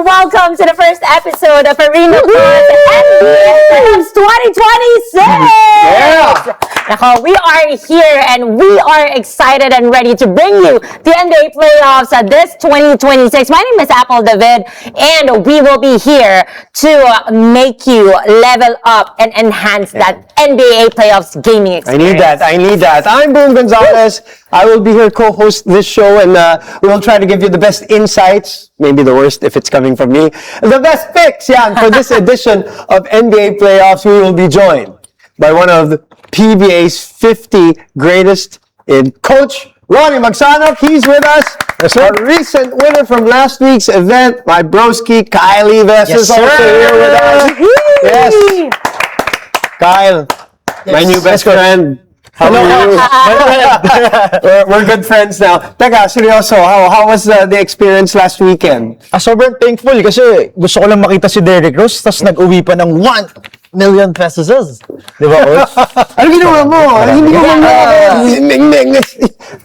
welcome to the first episode of Arena Plus NBA 2026! Yeah! Nako, we are here and we are excited and ready to bring you the NBA playoffs this 2026. My name is Apple David and we will be here to make you level up and enhance that NBA playoffs gaming experience. I need that. I'm Boom Gonzalez. I will be here co-host this show and we'll try to give you the best insights, maybe the worst if it's coming from me, the best picks, for this edition of NBA playoffs. We will be joined by one of the PBA's 50 greatest in Coach Ronnie Magsanok. He's with us. Yes, sir. A recent winner from last week's event, my broski, Kyle Ives, is also here with us. Yes. Kyle, my new best friend. How are you? We're good friends now. Teka, seryoso, how was the experience last weekend? Sobrang thankful kasi gusto ko lang makita si Derrick Rose tapos nag-uwi pa ng 1 million pesos. Di ba, Coach? Ano ginawa mo? Hindi ko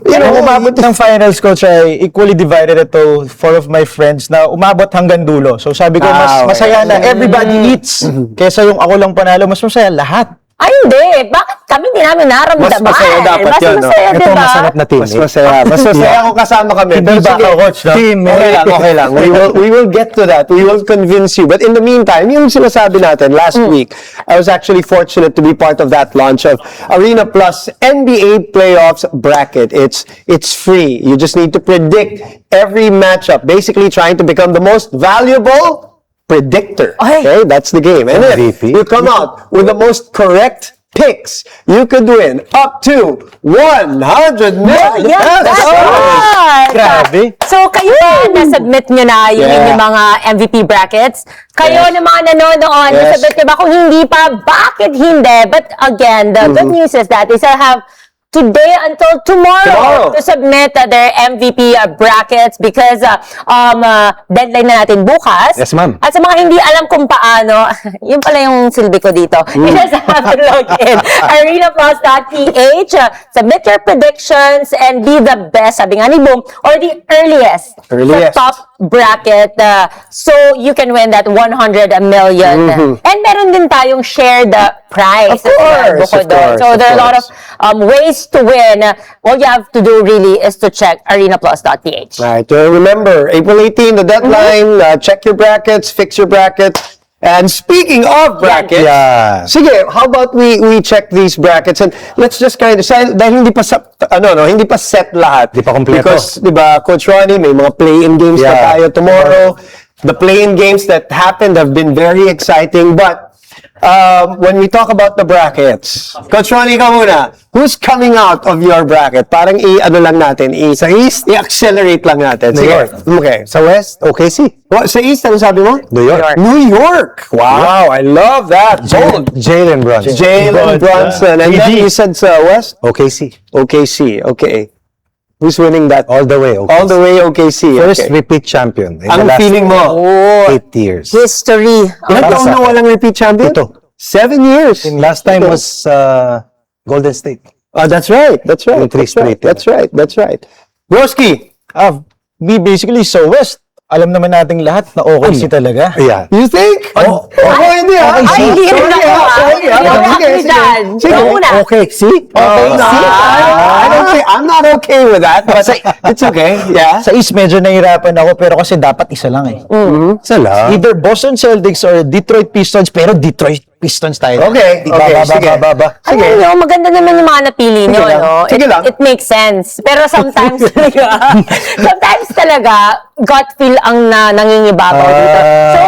Nung umabot ng finals, Coach, ay equally divided ito 4 of my friends na umabot hanggang dulo. So sabi ko, masaya na everybody eats. Kesa yung ako lang panalo, mas masaya lahat. Ay, hindi. Bakit kami hindi namin naramdaman? Mas masaya dapat yun, no? Masaya, Ito diba? masarap na team. Mas masaya kung kasama kami. Hindi ba ako, Coach, no? Team, okay lang. We will get to that. We will convince you. But in the meantime, yung sinasabi natin last week, I was actually fortunate to be part of that launch of Arena Plus NBA Playoffs Bracket. It's free. You just need to predict every matchup, basically trying to become the most valuable predictor. Okay, that's the game. And if you come out with the most correct picks, you could win up to 100 million. That's right! Grabe. So, kayo na-submit nyo na yung inyong mga MVP brackets. Kayo na mga nanonood, na-submit nyo ba? Kung hindi pa, bakit hindi? But again, the good news is that they still have today until tomorrow to submit their MVP brackets because deadline na natin bukas. Yes, ma'am. At sa mga hindi alam kung paano, yun pala yung silbi ko dito. You just have to log in. arenaplus.ph, submit your predictions and be the best, sabi nga ni Boom, or the earliest. Sa top bracket so you can win that 100 million. And meron din tayong shared prize. Of course. So there are a lot of ways to win. All you have to do really is to check arenaplus.ph. Right. Remember, April 18, the deadline. Check your brackets, fix your brackets. And speaking of brackets, sige, how about we check these brackets and let's just kind of say dahil hindi pa hindi pa set lahat. Hindi pa kompleto. Because, di ba, Coach Ronnie, may mga play-in games na tayo tomorrow. The play-in games that happened have been very exciting, but when we talk about the brackets, Coach Ronnie, ikaw muna, who's coming out of your bracket? Parang sa East, i-accelerate lang natin. New York. Okay. Sa West, OKC. Sa East, ano sabi mo? New York. New York. Wow, I love that. Bold. Jalen Brunson. Jalen Brunson. And then you said sa West? OKC. OKC. Okay. Who's winning that? All the way, OKC. All the way OKC. First Okay. repeat champion. In Ang the last feeling mo? 8 years. History. Ilang taon na walang repeat champion? 7 years. And last time was Golden State. That's right. That's right. Yung three straight. That's right. That's right. Broski, We basically sa West, alam naman nating lahat na OKC talaga. yeah. You think? Hindi Ay, hindi rin ako. Sige. Okay, see? I'm not okay with that, but it's okay. Yeah. Sa East, medyo nahirapan ako, pero kasi dapat isa lang eh. Isa lang. Either Boston Celtics or Detroit Pistons, pero Detroit Pistons tayo. Okay, sige. Sige. Maganda naman yung mga napili nyo, no? Sige lang. It makes sense. Pero sometimes talaga, gut feel ang nangingibabaw dito. So,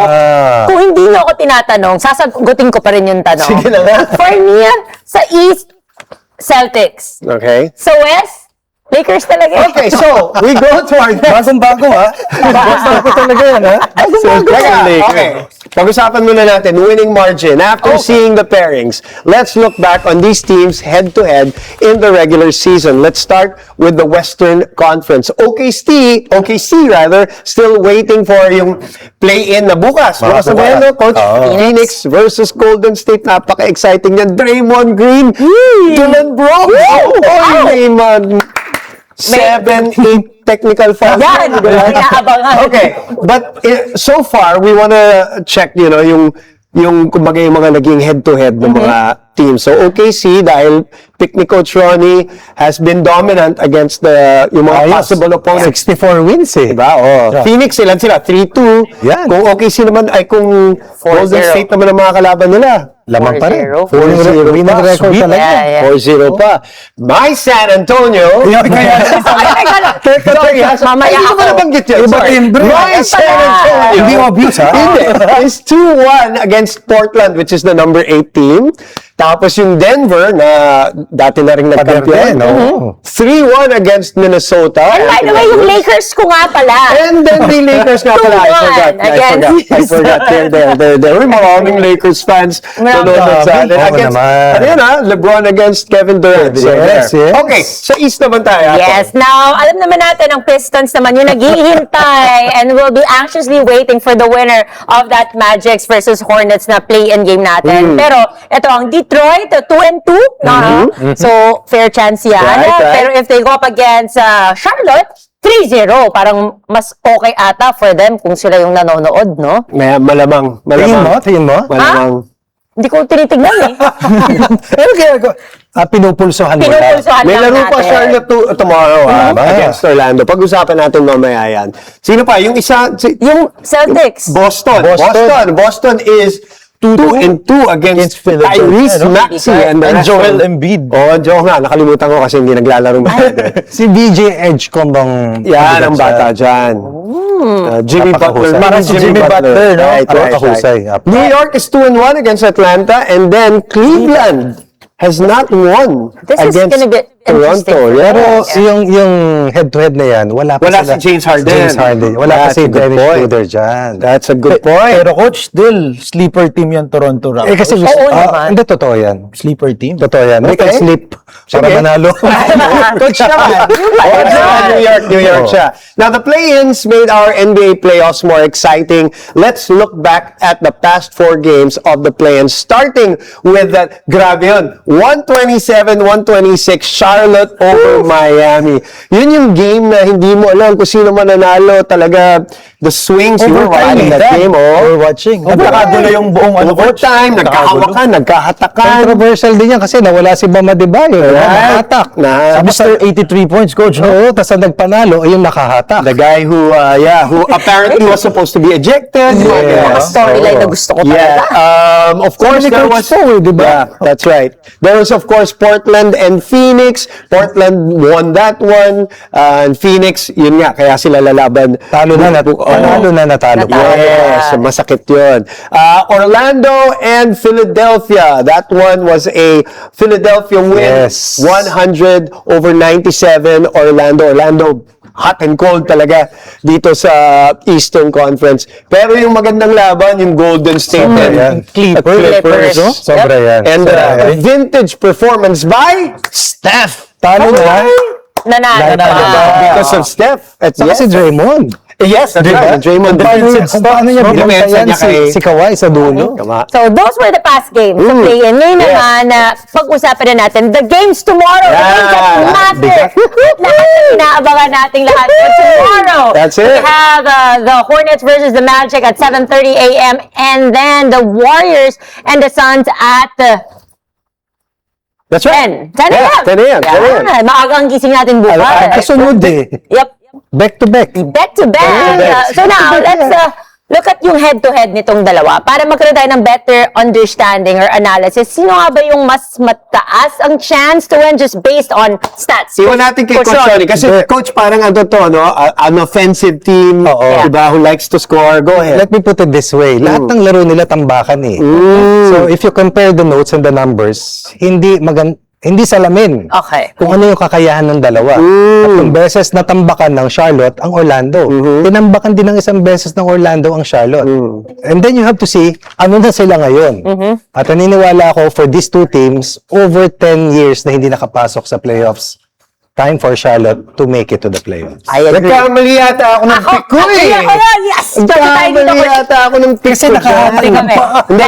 kung hindi nyo ako tinatanong, sasagutin ko pa rin yung tanong. Sige na nga. For me, sa East, Celtics. Okay. Sa West, Lakers talaga. Okay, so we go to our next. Bagong-bago ha? Bago talaga yan ha? Okay. Pag-usapan muna natin, winning margin. After seeing the pairings, let's look back on these teams head-to-head in the regular season. Let's start with the Western Conference. OKC, still waiting for yung play-in na bukas. Bukas na ba yan, no? Coach? Phoenix versus Golden State. Napaka-exciting yan. Draymond Green, Dylan Brooks. Draymond. 7, 8 technical fouls. Yan, inaabangan. Okay, but so far, we wanna check, yung kumbaga yung mga naging head-to-head ng mga teams. So OKC, dahil pick ni Coach Ronnie, has been dominant against yung mga possible opponents. 64 wins eh. Diba? Oh. Yeah. Phoenix, ilan sila? 3-2. Yan. Kung OKC naman, kung 4-0. Golden State naman ang mga kalaban nila. Lamang pa rin. 4-0. Winning record Sweet. talaga. Yeah, yeah. 4-0 pa. My San Antonio. Sorry, Mamaya hindi ko ako. ba nabanggit yun? Iba Sorry. timbre. My Ayan San pala. Antonio. Hindi mo abuse, ha? Hindi. It's 2-1 against Portland, which is the number 8 team. Tapos yung Denver, na dati na rin nagkampiyon. no? 3-1 against Minnesota. And by the way, yung Lakers ko nga pala. And then the Lakers nga pala. I 2-1 forgot. I forgot. They're there. Uy, maraming Lakers fans. Marami. Nanonood sa atin. Oo Against, naman. ano yun LeBron against Kevin Durant. So, Yes, there. yes. Okay, sa East naman tayo. Yes. Now, alam naman natin ang Pistons naman yung naghihintay and will be anxiously waiting for the winner of that Magic versus Hornets na play-in game natin. Pero ito ang Detroit, 2-2. So, fair chance yan. Right. Pero if they go up against Charlotte, 3-0. Parang mas okay ata for them kung sila yung nanonood, no? Malamang. Tingin mo? Malamang. Hindi ko tinitignan eh. Pinupulsohan mo na. Pinupulsohan May lang laro pa natin. Charlotte tomorrow against Orlando. Pag-usapan natin mamaya yan. Sino pa? Yung isa, Yung Celtics. Boston is 2-2 against Philadelphia, Tyrese no? Maxey and Joel Embiid. Oh, Joel nga. Nakalimutan ko kasi hindi naglalaro masyado. Si BJ Edgecomb bang... Yan ang bata dyan. Jimmy Butler. Napakahusay. Parang si Jimmy Butler, no? Napakahusay. New York is 2-1 against Atlanta, and then Cleveland has not won This is against gonna be interesting. Toronto. Yeah. Pero yung head-to-head na yan, wala pa Wala sila. si James Harden. Wala pa That's si a good Dennis point. Schroeder dyan. That's a good point. Pero coach, still sleeper team yung Toronto Raptors. Kasi Oo naman. hindi, totoo yan. Sleeper team. Totoo yan. They can Okay. sleep para Sige. manalo. Coach naman. New York siya. Now, the play-ins made our NBA playoffs more exciting. Let's look back at the past 4 games of the play-ins, starting with that, grabe yun, 127-126, Charlotte over Miami. Yun yung game na hindi mo alam kung sino mananalo. Talaga, the swings, you were watching that game, We're oh. watching. Nagkakagulo yung buong Overtime, nagkahawakan, nagkahatakan. Controversial din yan kasi nawala si Bam Adebayo. Nakahatak. Mr. 83 points, coach. No? Oo, tapos ang nagpanalo, ayun nakahatak. The guy who apparently was supposed to be ejected. Yung storyline na gusto ko talaga. Of course, Sabi ni there Coach was... Poe, di ba? Yeah, that's right. There was, of course, Portland and Phoenix. Portland won that one. And Phoenix, yun nga, kaya sila lalaban. Talo na, panalo na natalo. Natalo. Yes, masakit yun. Orlando and Philadelphia. That one was a Philadelphia win. Yes. 100 over 97. Orlando hot and cold talaga dito sa Eastern Conference. Pero yung magandang laban, yung Golden State and Clippers. No? Sobra yan. And a vintage performance by Steph. Talo na. Nanalo Because of Steph. At Saka si Draymond. Yes, that's right. Draymond. Kung paano niya Depensa binantayan niya kay- si Kawhi sa dulo. Tama. So, those were the past games sa play-in. Ngayon naman, pag-usapan na natin, the games tomorrow. The games that matter. Lahat na inaabangan nating lahat for tomorrow. That's it. We have the Hornets versus the Magic at 7:30 a.m. And then the Warriors and the Suns at That's right. 10 a.m. 10 a.m. 10 a.m. Yan, maaga ang gising natin bukas. Kasunod eh. Yep. Back to back. Back to back. So now, let's look at yung head-to-head nitong dalawa para magkaroon tayo ng better understanding or analysis. Sino nga ba yung mas mataas ang chance to win just based on stats? Iwan natin kay Coach Ronnie. Kasi Coach parang ano to, no? An offensive team, Oo. diba, who likes to score. Go ahead. Let me put it this way. Lahat ng laro nila tambakan eh. So if you compare the notes and the numbers, hindi salamin Okay. kung ano yung kakayahan ng dalawa. Tatlong beses natambakan ng Charlotte ang Orlando. Tinambakan din ng isang beses ng Orlando ang Charlotte. And then you have to see, ano na sila ngayon. At naniniwala ako for these two teams, over 10 years na hindi nakapasok sa playoffs time for Charlotte to make it to the playoffs. I agree. Nagkamali yata ako ng pick ko eh. Ako na, yes! Nagkamali yata ako ng pick ko. Hati kami. Hindi,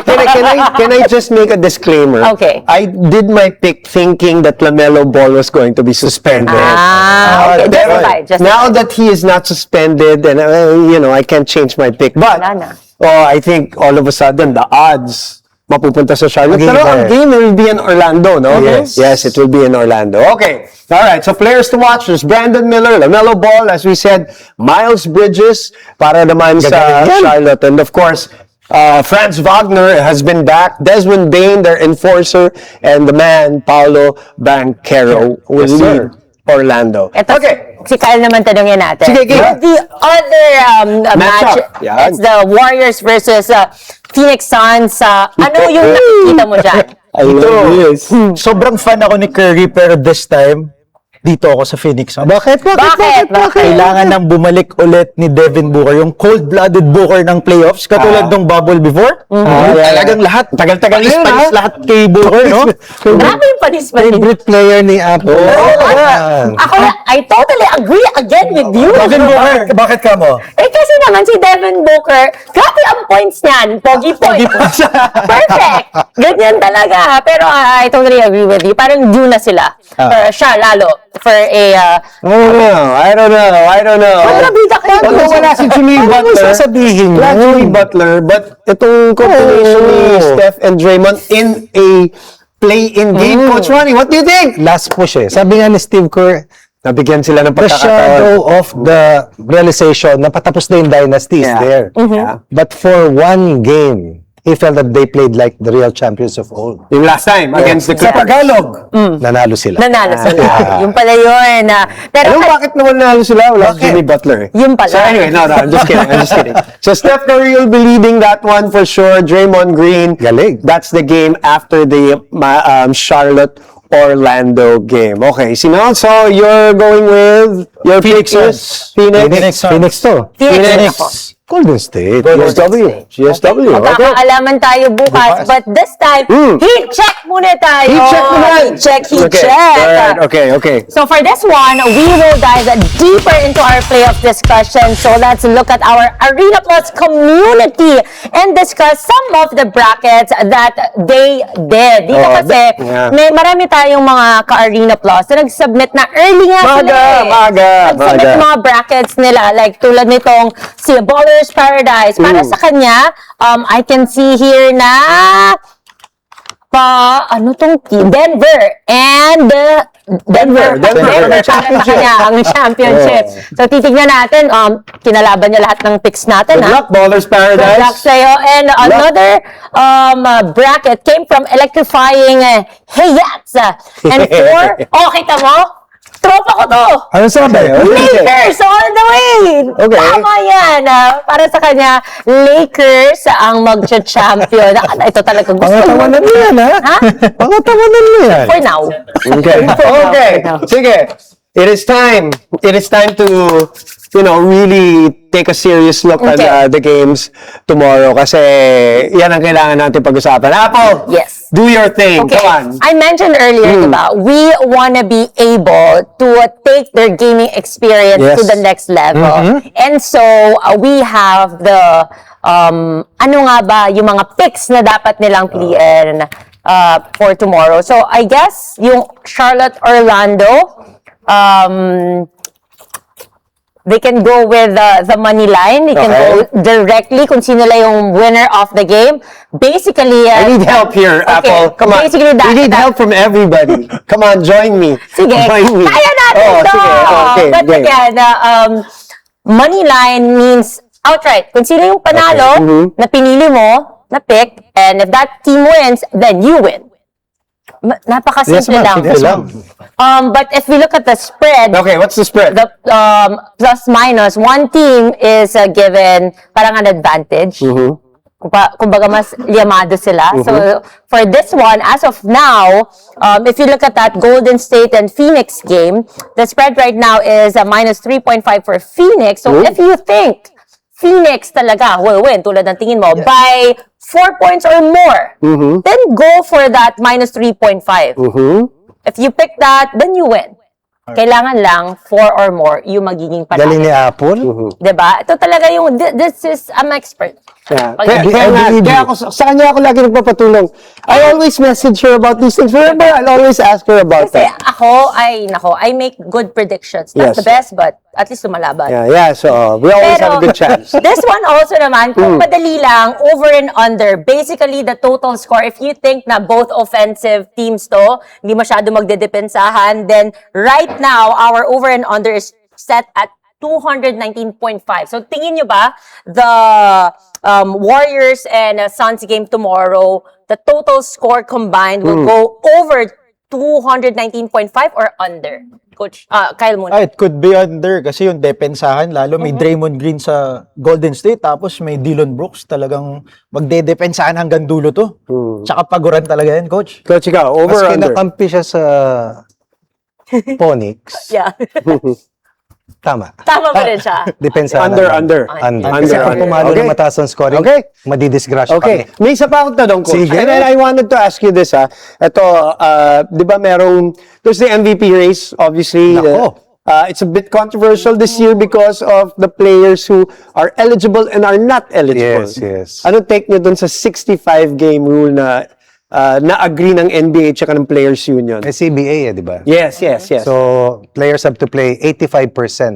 can I just make a disclaimer? Okay. I did my pick thinking that LaMelo Ball was going to be suspended. Okay, Pero justified. now that he is not suspended, and I can't change my pick. But Wala na. I think all of a sudden the odds mapupunta sa Charlotte. Magiging Pero ang fair. game will be in Orlando, no? Yes. Yes, it will be in Orlando. Okay. All right. So players to watch. There's Brandon Miller, LaMelo Ball, as we said, Miles Bridges para naman sa Gagaling yan. Charlotte. And of course, Franz Wagner has been back. Desmond Bain, their enforcer, and the man, Paolo Banchero, will Yes, sir. lead Orlando. Ito, Okay. si Kyle naman tanongin natin. Sige, game. The other match, Yan. it's the Warriors versus Phoenix Suns. Ano yung nakikita mo dyan? I love this. Sobrang fan ako ni Curry, pero this time, dito ako sa Phoenix Suns. Bakit? Kailangan nang bumalik ulit ni Devin Booker, yung cold-blooded Booker ng playoffs, katulad ng bubble before. Talagang lahat, tagal-tagal Ayun, panis lahat kay Booker, no? Grabe yung panis-panis. Favorite player ni Apple. Ako na, I totally agree again with you. Devin Booker, bakit ka mo? Eh kasi naman si Devin Booker, grabe ang points niyan. Pogi points. Perfect. Ganyan talaga. Pero I totally agree with you. Parang due na sila. Siya lalo. For a... I don't know. Kontrabida kayo. Although wala si Jimmy Butler. sasabihin Wala Jimmy Butler, but itong combination ni Steph and Draymond in a play-in game. Coach Ronnie, what do you think? Last push eh. Sabi nga ni Steve Kerr, Nabigyan sila ng the shadow pagkakataon. of the realization na patapos na yung dynasty is Yeah. there. Yeah. But for one game, he felt that they played like the real champions of old. Yung last time, against the Sa Clippers. Tagalog, nanalo sila. Nanalo sila. Yung pala yun. Pero Alam mo bakit naman nalo sila? Wala si Jimmy Butler. Yung pala. So anyway, no, I'm just kidding. So Steph Curry will be leading that one for sure. Draymond Green. Galing. That's the game after the Charlotte-Orlando game. Okay, Sinal, so you're going with your Phoenix Phoenix? Phoenix Suns. Phoenix to. Phoenix ako. Golden State. GSW. GSW. Okay. Magkakaalaman tayo bukas. But this time, heat check muna tayo. Heat check naman. Heat Okay. check. Okay. So for this one, we will dive deeper into our playoff discussion. So let's look at our Arena Plus community and discuss some of the brackets that they did. Dito kasi, yeah. may marami tayong mga ka-Arena Plus na nag-submit na early nga sila eh. Nag-submit ng mga brackets nila. Like tulad nitong si Ballers Paradise. Para sa kanya, I can see here na ano tong team? Denver and Denver para sa kanya ang championship. So titignan natin, kinalaban niya lahat ng picks natin. Good luck, Ballers Good luck Paradise. sa'yo. And another bracket came from electrifying Hayats. And kita mo? Tropa ko to! Ano sabi? Lakers all the way! Okay. Tama yan. Para sa kanya, Lakers ang mag-champion. Ito talaga gusto mo. Pangatawanan mo yan, ha? Ha? Pangatawanan mo yan. For now. Okay. Okay. Sige. It is time. It is time to, really take a serious look Okay. at the games tomorrow kasi yan ang kailangan natin pag-usapan. Apple, Yes. do your thing. Okay. Come on. I mentioned earlier, diba, we want to be able to take their gaming experience Yes. to the next level. And so, we have the, ano nga ba, yung mga picks na dapat nilang piliin for tomorrow. So, I guess, yung Charlotte-Orlando, they can go with the money line. They can go directly kung sino lang yung winner of the game. Basically, I need help here, Apple. Come on. Basically, We need help from everybody. Come on, join me. Sige, Join me. kaya natin to! Sige. Okay. But game. again, money line means outright. Kung sino yung panalo na pinili mo, na pick, and if that team wins, then you win. Napakasimple lang. Simple lang. But if we look at the spread, Okay, what's the spread? the plus minus, one team is given parang an advantage. Kumbaga mas liyamado sila. So for this one, as of now, if you look at that Golden State and Phoenix game, the spread right now is minus 3.5 for Phoenix. So if you think Phoenix talaga will win, tulad ng tingin mo, by 4 points or more, then go for that minus 3.5. If you pick that, then you win. Kailangan lang 4 or more yung magiging Galing ni panalo. Apple. Diba? Ito talaga yung, this is, I'm expert. Yeah. Pag- Kaya ako, sa kanya ako lagi nagpapatulong. I always message her about these things. Remember, I'll always ask her about Kasi that. I make good predictions. Not Yes. the best, but at least lumalaban. Yeah, so we always have a good chance. This one also naman, kung madali lang, over and under, basically the total score, if you think na both offensive teams to, hindi masyado magdedepensahan, then right now, our over and under is set at 219.5. So tingin nyo ba, the Warriors and Suns game tomorrow, the total score combined will go over 219.5 or under? Coach, Kyle muna. It could be under kasi yung depensahan, lalo may Draymond Green sa Golden State, tapos may Dillon Brooks, talagang magdedepensahan hanggang dulo to. Tsaka paguran talaga yan, Coach. Coach, ikaw, Mas over or under? kinakampi siya sa Phoenix. Yeah. Tama. Tama ba rin siya? Depensa Under. Under. Kasi Under. kung pumalo Okay. ng mataas ang scoring, Okay. madidisgrasya Okay. kami. May isa pa akong tanong, Coach. Sige. And then I wanted to ask you this, Ito, di ba there's the MVP race, obviously. Nako. It's a bit controversial this year because of the players who are eligible and are not eligible. Yes. Ano take nyo dun sa 65-game rule na na-agree ng NBA tsaka ng Players Union? May CBA di ba? Yes. So, players have to play 85%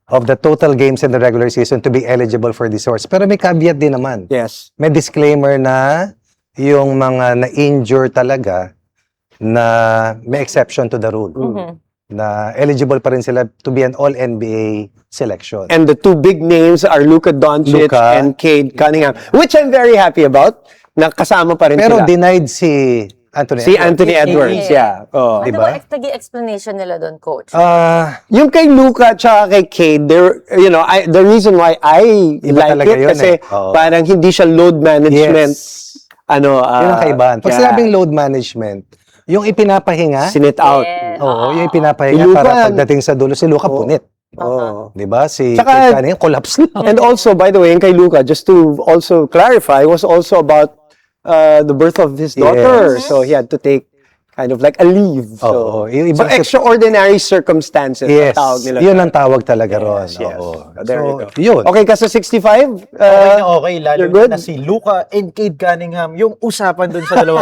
of the total games in the regular season to be eligible for this awards. Pero may caveat din naman. Yes. May disclaimer na yung mga na-injure talaga na may exception to the rule. Na eligible pa rin sila to be an all-NBA selection. And the two big names are Luka Doncic Luka. and Cade Cunningham, which I'm very happy about. Na kasama pa rin Pero sila. denied si Anthony Si Edwards. Anthony Edwards, yeah. Oh. Ano Diba? ba naging explanation nila doon, Coach? Yung kay Luka tsaka kay Cade, the reason why I Iba like talaga it yun kasi Oo. parang hindi siya load management. Yes. Ano, Yun ang kaibahan. Pag yeah, sinabing load management, yung ipinapahinga, sinit out. Yes. oo, yung ipinapahinga Si Luka, para pagdating sa dulo, si Luka punit. Oh. Di ba? Si Tsaka- Cade Cunningham, collapse lang. And also, by the way, yung kay Luka, just to also clarify, was also about the birth of his daughter. Yes. So he had to take kind of like a leave. Oo. So, Yung so iba- extraordinary circumstances. Yes, ang tawag nila. yun ang tawag talaga ron. Yes. Oo. There you So, go. yun. Okay ka sa 65? Okay na okay, lalo you're good? na si Luka and Cade Cunningham, yung usapan doon sa dalawa.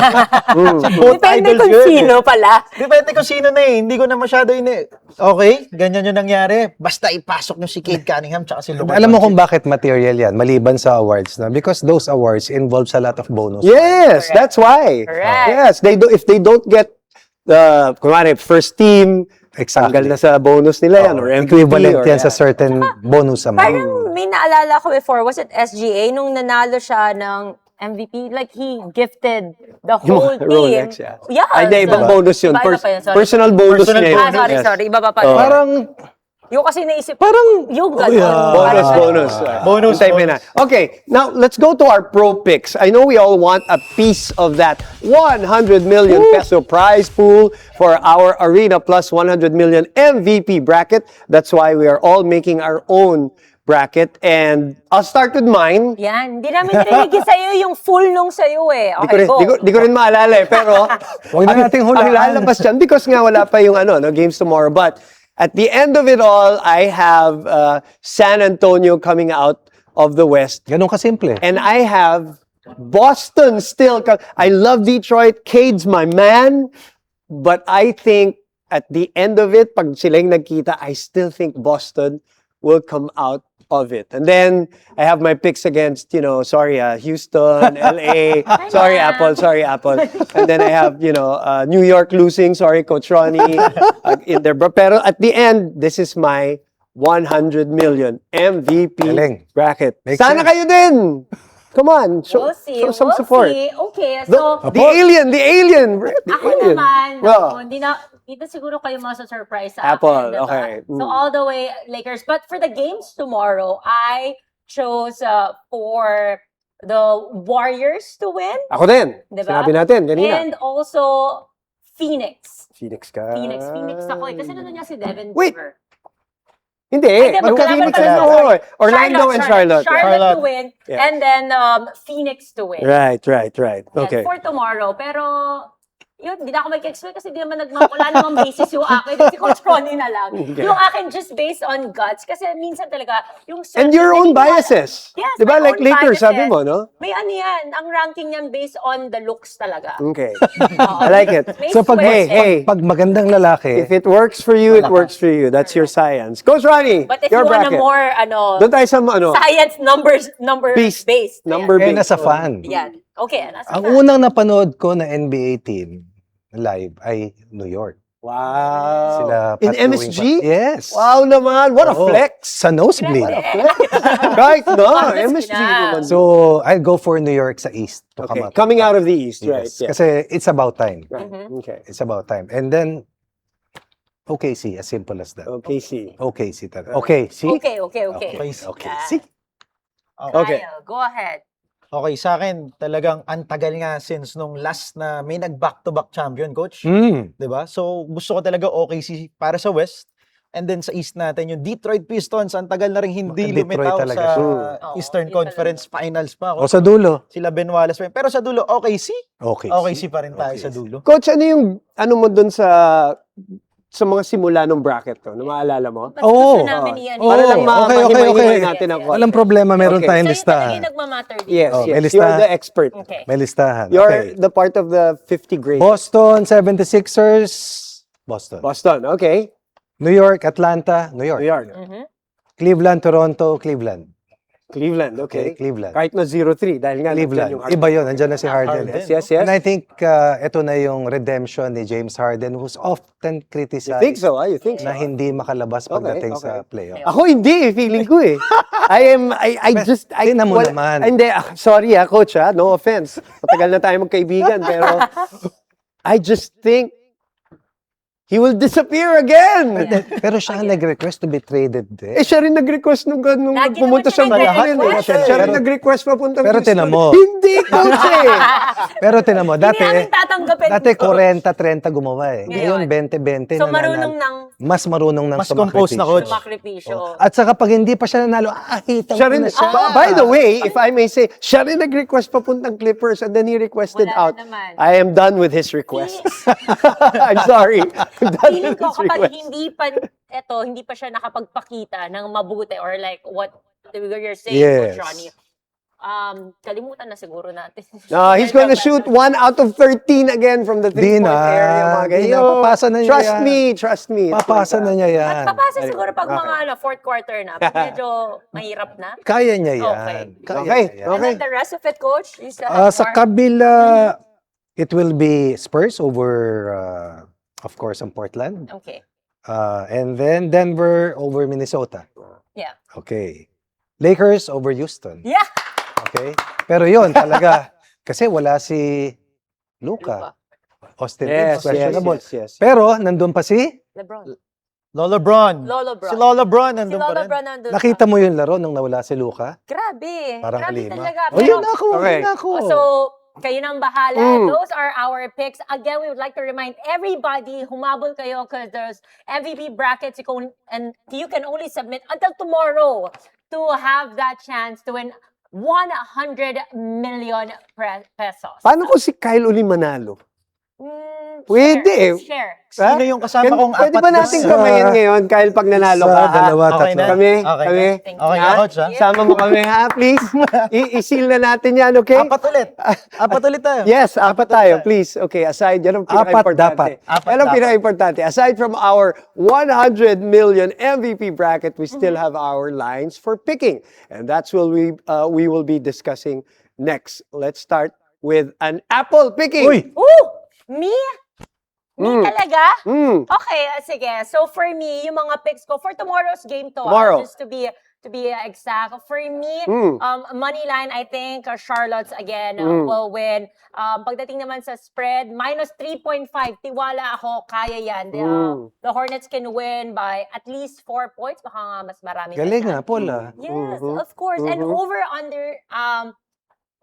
Both Depende idols kung yun. sino pala. Depende kung sino na eh. Hindi ko na masyado Okay, ganyan yung nangyari. Basta ipasok nyo si Cade Cunningham tsaka si Luka. Alam mo kung bakit material yan, maliban sa awards na? Because those awards involves a lot of bonus. Yes, that's why. Correct. Yes, if they don't get the kunwari first team, Exactly. tanggal na sa bonus nila yan or MVP Equivalent or yan sa certain bonus amount. Parang may naalala ko before, was it SGA, nung nanalo siya ng MVP, like he gifted the whole Yung team. Rolex, yeah. Yeah. Ay, hindi, ibang bonus yun. Iba pa yun, sorry. Personal bonus Personal niya yun. bonus. Sorry, Yes. sorry. Iba pa. Oh. Parang, Yung kasi naisip, parang yung gano'n. Bonus. Bonus, Type in na. Okay, now let's go to our pro picks. I know we all want a piece of that 100 million peso prize pool for our Arena Plus 100 million MVP bracket. That's why we are all making our own bracket. And I'll start with mine. Yan, hindi namin narinig sa'yo yung full nung sa'yo eh. Okay, go. Di ko rin maalala eh. Pero, Huwag na nating hulaan. ang lalabas dyan, because nga wala pa yung games tomorrow. But at the end of it all, I have San Antonio coming out of the West. ganun kasimple. And I have Boston still. I love Detroit. Cade's my man. But I think at the end of it, pag sila yung nagkita, I still think Boston will come out of it. And then I have my picks against, Houston, LA. Sorry, Apple. And then I have, New York losing. Sorry, Coach Ronnie. In there. Pero at the end, this is my 100 million MVP Galing. bracket. Makes Sana sense. kayo din. Come on, show some support. See. Okay, so, The alien. The ako alien. naman, Well, hindi siguro kayo masa-surprise sa Apple, akin, diba? okay. So, all the way Lakers. But for the games tomorrow, I chose for the Warriors to win. Ako din. Diba? Sinabi natin kanina. And also, Phoenix. Phoenix ka. Phoenix ako eh. Kasi nandun niya si Devin Wait. Booker. Hindi. Hindi, Magka-Phoenix magkalaban na. pala sila. Oo. Orlando and Charlotte. Charlotte to win. Yeah. And then, Phoenix to win. Right. Yan, Okay. for tomorrow. Pero, yun, hindi na ako mag-explain kasi di naman wala namang basis yung akin. Si Coach Ronnie na lang. Yung akin just based on guts. Kasi minsan talaga, yung And your own biases. Yes, Diba? my Like own later, biases. sabi mo, no? May ano yan, ang ranking niyan based on the looks talaga. Okay. I like it. May So pag, swerte. Hey. pag magandang lalaki, If it works for you, it works for you. That's your science. Coach Ronnie, But if your you want a bracket. more, Doon tayo sa ano, science number Beast. based. number eh, based. nasa fan. Yan. Okay, nasa Ang unang napanood ko na NBA team live ay New York. Wow. Sila In Pat Ewing MSG? pa- Yes. Wow naman. What a Oo. flex. Sa nosebleed. Right, no? Honest MSG na. naman. So, I'd go for New York sa East. To okay. come out. Coming out of the East, right? Yes. Yeah. Kasi it's about time. Right. Okay. It's about time. And then, OKC, as simple as that. Okay, see. OKC talaga. Okay, see? Okay. Okay, Yeah. see? Okay. Kyle, go ahead. Okay, sa akin, talagang antagal nga since nung last na may nag-back-to-back champion, coach. Mm. 'Di ba? So, gusto ko talaga OKC para sa West. And then sa East natin, yung Detroit Pistons, ang tagal na rin hindi Detroit lumitaw talaga sa siya. Oo, Eastern yun Conference Finals pa. O sa dulo. Sila Ben Wallace pa rin. Pero sa dulo, OKC? Okay. OKC pa rin tayo OKC. sa dulo. Coach, ano yung, ano mo dun sa mga simula ng bracket to? Na maalala mo? Mas Oo. gusto namin yan. Oo. Para lang Okay. mahimay natin ang Walang problema, meron Okay. tayong Sa'yo talaga listahan. yung nagmamatter dito. Yes, Oh, may yes. lista. You're the expert. Okay. May listahan. You're Okay. the part of the 50 great. Boston 76ers, Boston. Boston, okay. New York, Atlanta, New York. New York. Mhm. Cleveland, Toronto, Cleveland. Cleveland, okay. Cleveland. Kahit na 0-3, dahil nga Cleveland. nandyan yung Iba yun. Nandiyan na si Harden. Harden. Yes, yes, yes. And I think ito na yung redemption ni James Harden who's often You criticized think so, ah? You think so? na hindi makalabas pagdating Okay, sa okay. playoff. Ako hindi, feeling ko eh. Tingnan mo naman. Hindi, sorry coach no offense. Matagal na tayo magkaibigan, pero I just think he will disappear again. Pero siya ang nag-request to be traded din. Siya rin nag-request nung Lagi pumunta naman sa siya Brooklyn. nag-request. Siya rin nag-request papunta Pero tinan mo. Hindi, coach eh. Pero tinan mo, Hindi namin tatanggapin. dati 40-30 gumawa eh. Ngayon Ngayon. 20-20 So, na marunong nang mas marunong nang Mas composed na, coach. sumakripisyo. At saka pag hindi pa siya nanalo, hitang Siya rin, na siya. by the way, if I may say, siya rin nag-request papuntang Clippers and then he requested Wala out. na naman. I am done with his requests. I'm sorry. I'm done Feeling with ko his kapag requests. hindi pa siya nakapagpakita ng mabuti or like what you're saying, Yes. Coach Ronnie, kalimutan na siguro natin. No, he's gonna shoot 1 out of 13 again from the Di three-point na. area. Mga Di ganyan. na. Papasa na niya Trust yan. me, trust me. It's Papasa like na that. niya yan. At papasa siguro pag mga fourth quarter na. Pag medyo mahirap na. Kaya niya yan. Okay. Kaya Okay, niya yan. And okay. then the rest of it, Coach, you still have Sa more? kabila, it will be Spurs over, of course, ang Portland. Okay. And then Denver over Minnesota. Yeah. Okay. Lakers over Houston. Yeah. Okay. Pero yon talaga. Kasi wala si Luka. Austin Yes, Reeves, yes, questionable. yes, yes. Pero nandun pa si, LeBron. Lolo Bron. Lolo Bron. Si Lolo Bron Si nandun pa Lolo rin. Bron nandun. nakita mo yung laro nung nawala si Luka? Grabe. Parang Grabe kalima. talaga. Oh, Pero, yun ako. Okay. Yun ako. so, kayo nang bahala. Mm. Those are our picks. Again, we would like to remind everybody, humabol kayo because there's MVP brackets and you can only submit until tomorrow to have that chance to win 100 million pesos. Paano kung si Kyle uli manalo? Pwede eh. Share. Sino yung kasama kong Pwede apat ba na- natin kamayin ngayon, Kyle, pag nanalo ka? Sa dalawa, Okay tatlo. na. Kami, Okay kami. na. Thank Okay you. na, coach, ha? Sama mo kami, ha? Please. I-seal na natin yan, okay? Apat ulit. Apat ulit tayo. Yes, apat tayo, please. Okay, aside, yan ang Apat pinaka-importante. dapat. Apat Yan ang dapat. pinaka-importante. Aside from our 100 million MVP bracket, we still have our lines for picking. And that's what we will be discussing next. Let's start with an apple picking. Uy! Ooh! Me? Me talaga? Mm. Okay, sige. So for me, yung mga picks ko for tomorrow's game to, Tomorrow. just to be exact. For me, Mm. money line, I think Charlotte's again Mm. will win. Pagdating naman sa spread, minus 3.5. Tiwala ako, kaya yan. The Hornets can win by at least 4 points. Baka nga mas marami. Galing pa nga, Paul ah. Yes, Mhm. of course. And Mhm.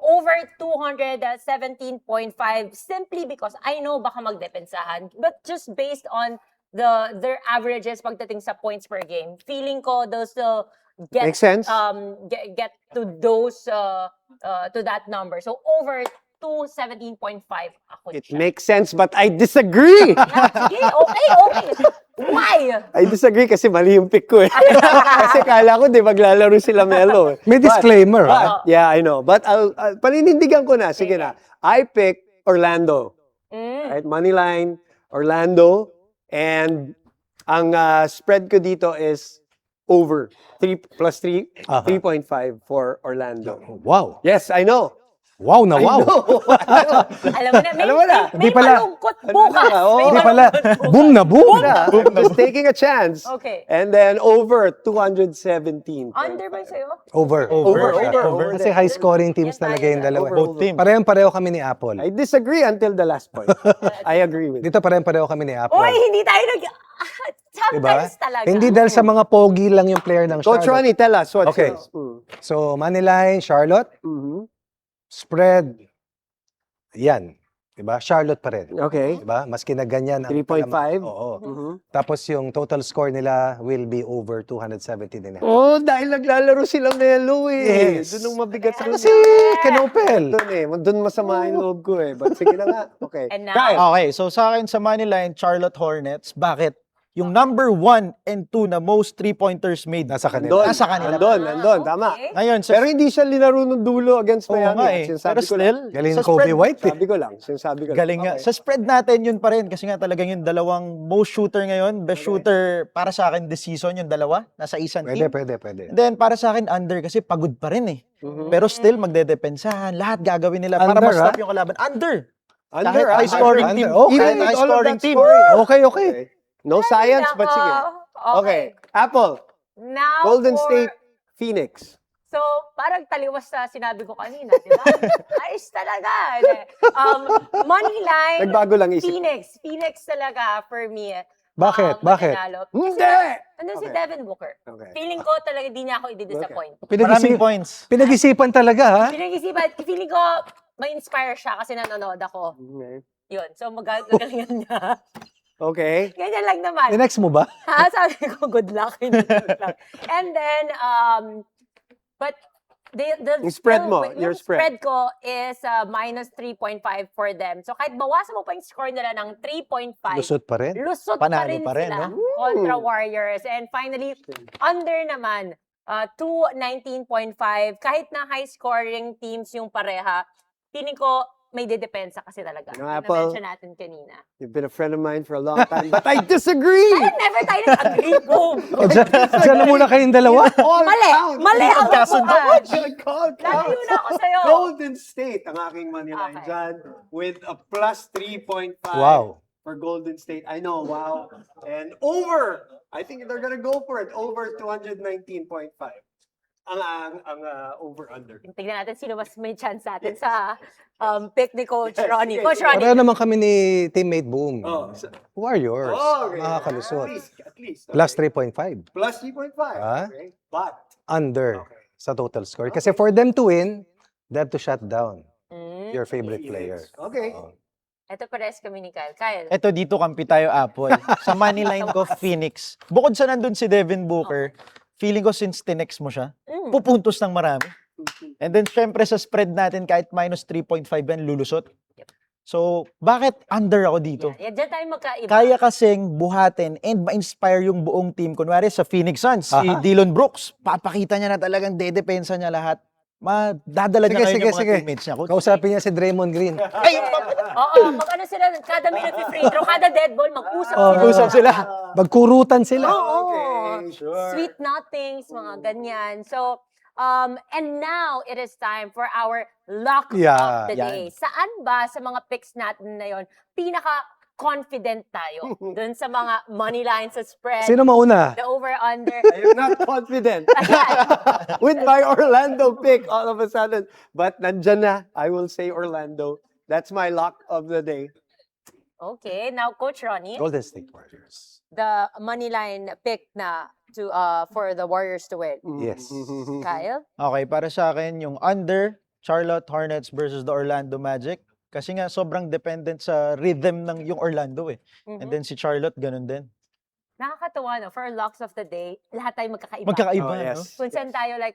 over 217.5 simply because I know baka magdepensahan, but just based on their averages pagdating sa points per game, feeling ko those will get Makes sense. get to those to that number. So over to 17.5 ako It dyan. makes sense, but I disagree! Sige, okay. Why? I disagree kasi mali yung pick ko eh. Kasi kala ko, di maglalaro sila Melo. May disclaimer, ah. Yeah, I know. But paninindigan ko na. Sige na. I pick Orlando. Right? Moneyline, Orlando. And ang spread ko dito is over. 3 plus 3, 3.5 for Orlando. Wow. Yes, I know. Wow na wow. Alam mo na, Alam mo na. may Di pala. malungkot bukas. Oo. May Hindi pala. malungkot Boom na boom. I'm just taking a chance. Okay. And then over 217. Under ba sa'yo? Over. Over. Kasi high scoring teams Yan talaga tayo yung na. dalawa. Both teams. Pareho kami ni Apple. I disagree until the last point. I agree with you. Dito pareho kami ni Apple. Oy, hindi tayo Diba? Sometimes talaga. Hindi dahil sa mga pogi lang yung player ng Coach Charlotte. Ronnie, tell us what's Okay. yours. So, Moneyline, Charlotte, Mhm. spread, yan. Diba? Charlotte pa rin. Okay. Diba? Maski na ganyan. 3.5. Oo. Mhm. Tapos yung total score nila will be over 217 and a half. Oh, dahil naglalaro sila Melo eh. Yes. Doon ang mabigat sa Kasi Canopel. Doon eh. Doon masama yung loob ko eh. But sige na nga. Okay. And now, Kyle. Okay, so sa akin sa Moneyline, Charlotte Hornets. Bakit? Yung number 1 and 2 na most 3-pointers made. Nasa kanila. Nandun. Nasa kanila. Nandun. Tama. okay. Ngayon, sa Pero hindi siya linaro ng dulo against Oo nga Miami. eh. Sinasabi Pero ko lang. still, Galing sa Kobe spread- White eh. Sabi ko lang. Sinasabi ko lang. Galing nga. Okay. Sa spread natin, yun pa rin. Kasi nga talagang yung dalawang most shooter ngayon, best shooter para sa akin this season, yung dalawa, nasa isang team. Pwede. And then, para sa akin, under kasi pagod pa rin eh. Pero still, magdedepensahan. Lahat gagawin nila para Under, ma-stop yung kalaban. Under! Under, Kahit high scoring under. team. Okay. Even With high all of scoring that team. scoring. Okay. No science, but Nako. sige. Okay. Apple. Now Golden for- State. Phoenix. So, parang taliwas sa sinabi ko kanina, di ba? Ayos talaga. Moneyline, Nagbago lang isip. Phoenix talaga for me. Bakit? mananalo. Kasi Hindi! Andun si Okay. Devin Booker. Okay. Feeling ko talaga di niya ako i-disappoint. Maraming points. Pinag-isipan talaga ha. Pinag-isipan, feeling ko ma-inspire siya kasi nanonood ako. Okay. Yun. So, magagalingan niya. Okay. Ganyan lang naman. Next mo ba? Ha? Sabi ko, good luck. Hindi, good luck. And then, but Yung spread mo, yung your spread. ko is minus 3.5 for them. So, kahit bawasan mo pa yung score nila ng 3.5, Lusot pa rin. lusot Panalo pa pa rin, rin sila no? kontra Warriors. And finally, under naman, 219.5. Kahit na high-scoring teams yung pareha, feeling ko may dedepensa kasi talaga. No, Apple. Na-mention natin kanina. You've been a friend of mine for a long time, but I disagree! Kaya never tayo nag-agree, boom! Diyan na muna kayong dalawa. All Mali! counts. Mali ang upuan! All Lalayo counts. na ako sa'yo! Golden State ang aking money line Okay. dyan with a plus 3.5 Wow. for Golden State. I know, wow. And over, I think they're gonna go for it, over 219.5. Ang over-under. Tignan natin sino mas may chance natin sa pick ni Coach Ronnie. Coach Pareho Ronnie, naman kami ni teammate Boom. Oh, Warriors. okay. Makakalusot. At least. Plus Okay. 3.5. Plus 3.5. Ah? Okay. But, Under Okay. sa total score. Kasi for them to win, they have to shut down mm, your favorite player. okay. Oh. eto pares kami ni Kyle. Kyle, Eto dito kampi tayo Apple. Sa Moneyline ko, Phoenix. Bukod sa nandun si Devin Booker, feeling ko since tinex mo siya, pupuntos ng marami. And then syempre sa spread natin kahit minus 3.5 yan, lulusot. So, bakit under ako dito? yan, dyan tayo magkaiba. Kaya kasing buhatin and ma-inspire yung buong team. Kunwari sa Phoenix Suns, si Dillon Brooks, papakita niya na talagang dedepensa niya lahat. Dadala niya kayo yung mga teammates niya. Coach. Kausapin niya si Draymond Green. Ay, Oo, mag-ano sila, kada minute free throw, kada dead ball, mag-usap sila. mag-usap sila. Magkurutan sila. Oo. Okay, sure. Sweet nothings, mga ganyan. So, and now it is time for our lock Yeah, of the day. Saan ba sa mga picks natin na yon pinaka-confident tayo? Dun sa mga money lines, sa spread, Sino mauna? the over-under. I am not confident with my Orlando pick all of a sudden. But nandyan na, I will say Orlando. That's my lock of the day. Okay, now Coach Ronnie, Golden State Warriors. the money line pick na to for the Warriors to win. Yes. Kyle? Okay, para sa akin, yung under, Charlotte Hornets versus the Orlando Magic. Kasi nga, sobrang dependent sa rhythm ng yung Orlando eh. And then si Charlotte, ganun din. nakakatawa, no? For locks of the day, lahat tayo magkakaiba. Magkakaiba, Oh, yes. no? Kung saan tayo like,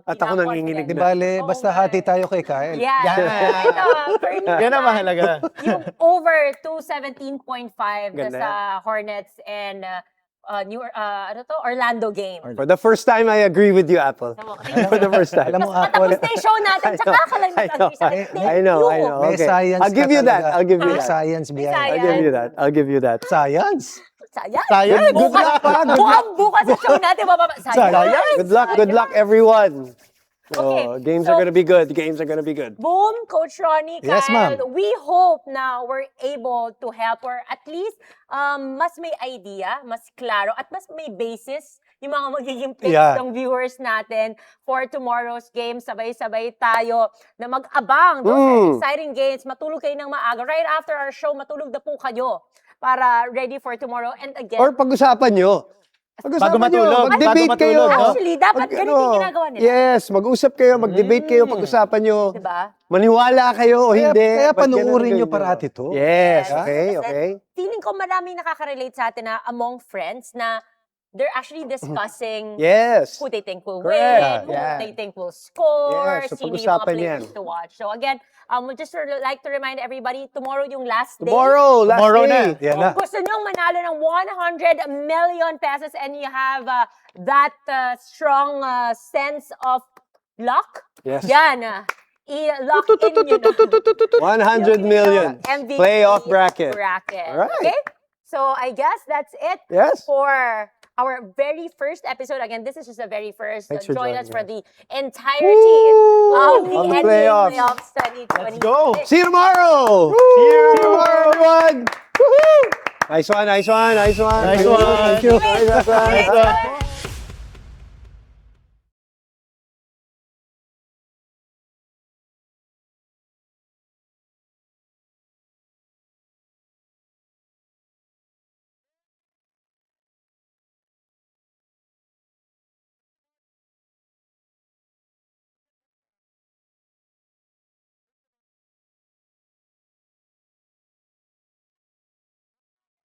At ako nanginginig Di na. bale, Oo, basta nga hati eh. tayo kay Kyle. Yeah. Yan. Ito, for me, Yan ang mahalaga. yung over 217.5 Ganda sa Hornets and Orlando game. For the first time, I agree with you, Apple. For the first time. Alam mo, Mas Apple, matapos na yung show natin, tsaka ka lang nag-agree sa akin. Thank I know. you. may Okay. science I'll give ka you that. talaga. I'll give you May that. science behind. May I'll give you that. Science? Sayang. Sayang. Good Bukas, luck pa. bukas sa show natin, bababa. Sayang. Good luck, everyone. Okay, Games so- are gonna be good. Games are gonna be good. Boom, Coach Ronnie, Yes, Kyle, ma'am. we hope na we're able to help or at least mas may idea, mas klaro, at mas may basis yung mga magiging picks Yeah. ng viewers natin for tomorrow's game. Sabay-sabay tayo na mag-abang doon sa exciting games. Matulog kayo ng maaga. Right after our show, matulog na po kayo para ready for tomorrow. And again, Or pag-usapan nyo. Bago matulog, Mag-debate bago kayo. matulog, no? actually, dapat ganito yung ginagawa nila. Yes, mag-usap kayo, mag-debate kayo, pag-usapan nyo. Diba? Maniwala kayo o Kaya- hindi. kaya Ba't ganun panuorin ang nyo gawin parati to. Yes, Yes. okay, Kasi okay. Feeling ko maraming nakaka-relate sa atin na among friends na they're actually discussing Yes. who they think will Correct. win, who Yeah. they think will score, Yes, so sino yung mga pag-usapan players yan. to watch. So again, we just like to remind everybody, tomorrow yung last day. Tomorrow, last Tomorrow day. na. Yan na. Kung gusto nyong manalo ng 100 million pesos and you have that strong sense of luck, Yes. yan, i-lock in nyo na. 100 million. MVP Playoff bracket. Alright. Alright. Okay? So I guess that's it Yes. for our very first episode. Again, this is just the very first. Thanks for Join joining us for us. the entirety of the On the NBA playoffs. playoffs 2020. Let's go. See you tomorrow. See you. See you tomorrow, everyone. Woohoo! Nice one, nice one, nice one. Nice one. Thank you. Nice one. Nice one.